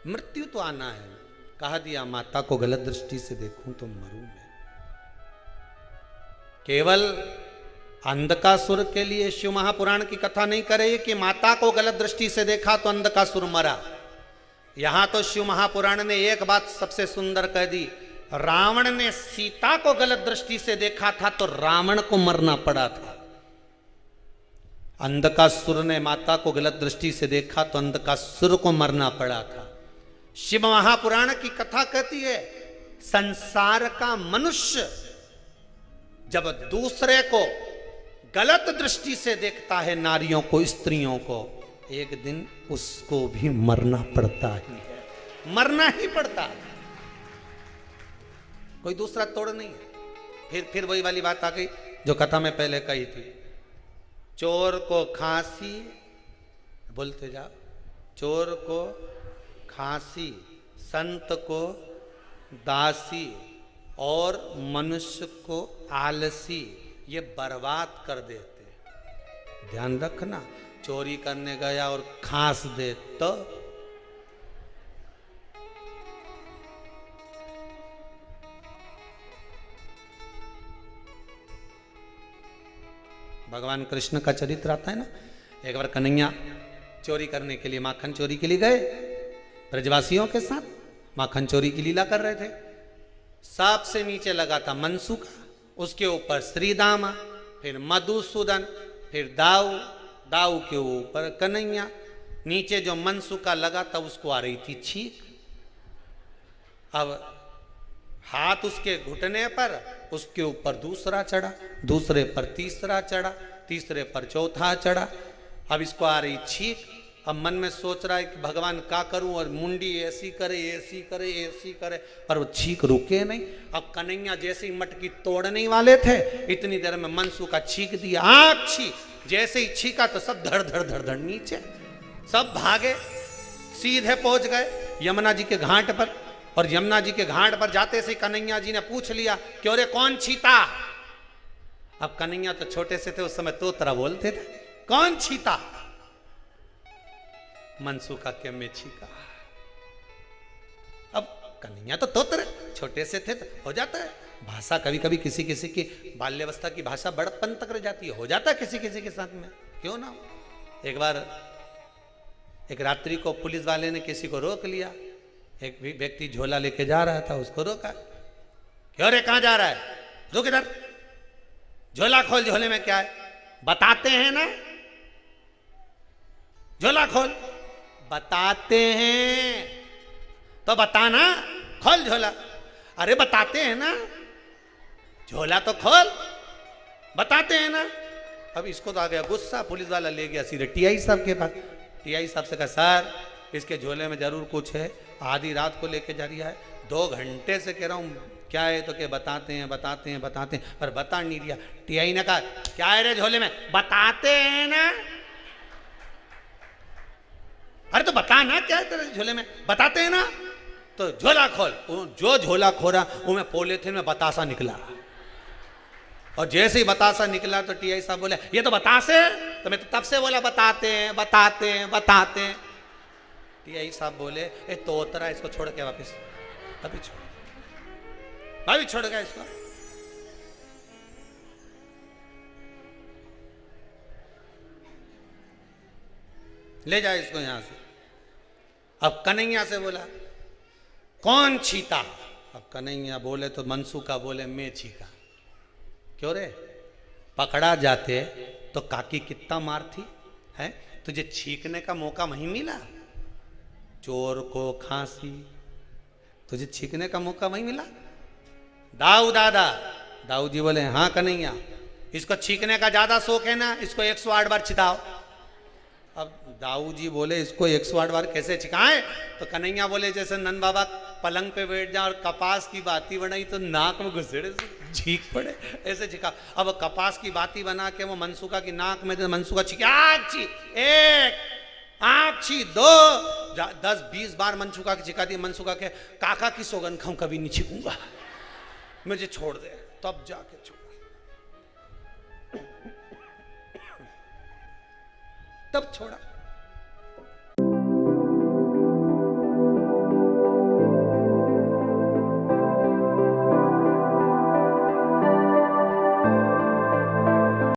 मृत्यु तो आना है। कहा दिया माता को गलत दृष्टि से देखूं तो मरूं मैं। केवल अंधकासुर के लिए शिव महापुराण की कथा नहीं करे कि माता को गलत दृष्टि से देखा तो अंधकासुर मरा। यहां तो शिव महापुराण ने एक बात सबसे सुंदर कह दी, रावण ने सीता को गलत दृष्टि से देखा था तो रावण को मरना पड़ा था। अंधकासुर ने माता को गलत दृष्टि से देखा तो अंधकासुर को मरना पड़ा था। शिव महापुराण की कथा कहती है संसार का मनुष्य जब दूसरे को गलत दृष्टि से देखता है, नारियों को, स्त्रियों को, एक दिन उसको भी मरना पड़ता ही है, मरना ही पड़ता है, कोई दूसरा तोड़ नहीं है। फिर वही वाली बात आ गई जो कथा में पहले कही थी, चोर को खांसी, बोलते जाओ, चोर को खांसी, संत को दासी और मनुष्य को आलसी, ये बर्बाद कर देते। ध्यान रखना, चोरी करने गया और खांस दे तो भगवान कृष्ण का चरित्र आता है ना। एक बार कन्हैया चोरी करने के लिए, माखन चोरी के लिए गए, ब्रजवासियों के साथ माखन चोरी की लीला कर रहे थे। सबसे नीचे लगा था मनसुका, उसके ऊपर श्रीदामा, फिर मधुसूदन, फिर दाऊ, दाऊ के ऊपर कन्हैया, नीचे जो मनसुका लगा था उसको आ रही थी छींक। अब हाथ उसके घुटने पर, उसके ऊपर दूसरा चढ़ा, दूसरे पर तीसरा चढ़ा, तीसरे पर चौथा चढ़ा। अब इसको आ रही छींक। अब मन में सोच रहा है कि भगवान क्या करूं, और मुंडी ऐसी करे, ऐसी करे, ऐसी करे, पर वो छींक रुके नहीं। अब कन्हैया जैसे ही मटकी तोड़ने वाले थे, इतनी देर में मनसुका छींक दिया, आग छींक। जैसे ही छींका तो सब धड़ धड़ धड़ धड़ नीचे, सब भागे, सीधे पहुंच गए यमुना जी के घाट पर। और यमुना जी के घाट पर जाते से कन्हैया जी ने पूछ लिया कि अरे कौन छीता। अब कन्हैया तो छोटे से थे उस समय, तोतरा बोलते थे, कौन छीता। मनसुका के में छीका। अब कन्हैया तो तोतरे, छोटे से थे तो हो जाता है, भाषा कभी कभी किसी किसी की बाल्यावस्था की भाषा बड़प्पन तक रह जाती है, हो जाता है किसी किसी के साथ में, क्यों ना। एक बार एक रात्रि को पुलिस वाले ने किसी को रोक लिया। एक व्यक्ति झोला लेके जा रहा था, उसको रोका, क्यों रे कहां जा रहा है, रुक इधर, झोला खोल, झोले में क्या है, बताते हैं ना, झोला खोल, बताते हैं तो बताना, खोल झोला। अरे बताते हैं ना, झोला तो खोल, बताते हैं ना। अब इसको तो आ गया गुस्सा, पुलिस वाला ले गया सीधे टीआई साहब के पास। टीआई साहब से कहा सर इसके झोले में जरूर कुछ है, आधी रात को लेके जा रहा है, 2 घंटे से कह रहा हूं क्या है, तो क्या बताते हैं बताते हैं बताते हैं, पर बता नहीं दिया। टीआई ने कहा क्या है रे झोले में, बताते हैं ना। अरे तो बता ना क्या है तेरे झोले में, बताते हैं ना। तो झोला खोल, जो झोला खोला उसमें पॉलीथिन में बतासा निकला। और जैसे ही बतासा निकला तो टीआई साहब बोले ये तो बतासे, तो मैं तो तब से बोला बताते हैं बताते हैं बताते हैं। टीआई साहब बोले ए तोतरा, इसको छोड़ के वापस, अभी छोड़, भाभी छोड़ गया इसको। ले जाए इसको यहां से। अब कन्हैया से बोला कौन छीता। अब कन्हैया बोले तो मनसुका बोले मैं छीका। क्यों रे, पकड़ा जाते तो काकी कितना मार थी है, तुझे छींकने का मौका वहीं मिला। चोर को खांसी, तुझे छींकने का मौका वहीं मिला। दाऊ दादा, दाऊ जी बोले हाँ कन्हैया, इसको छींकने का ज्यादा शौक है ना, इसको 108 बार छिटाओ। अब दाऊ जी बोले इसको 108 बार कैसे छिकाएं। तो कन्हैया बोले जैसे नंद बाबा पलंग पे बैठ जाए और कपास की बाती बनाई तो नाक में घुसेड़े छींक पड़े, ऐसे छिका। अब कपास की बाती बना के वो मनसुका की नाक में, मनसुका छींके, आग छी, 1 आग छी, 2 10-20 बार मनसुका की छिका दी। मनसुका के काका की सौगंध खाऊं कभी नहीं छिकूंगा, मुझे छोड़ दे, तब जाके छोड़, तब छोड़ा।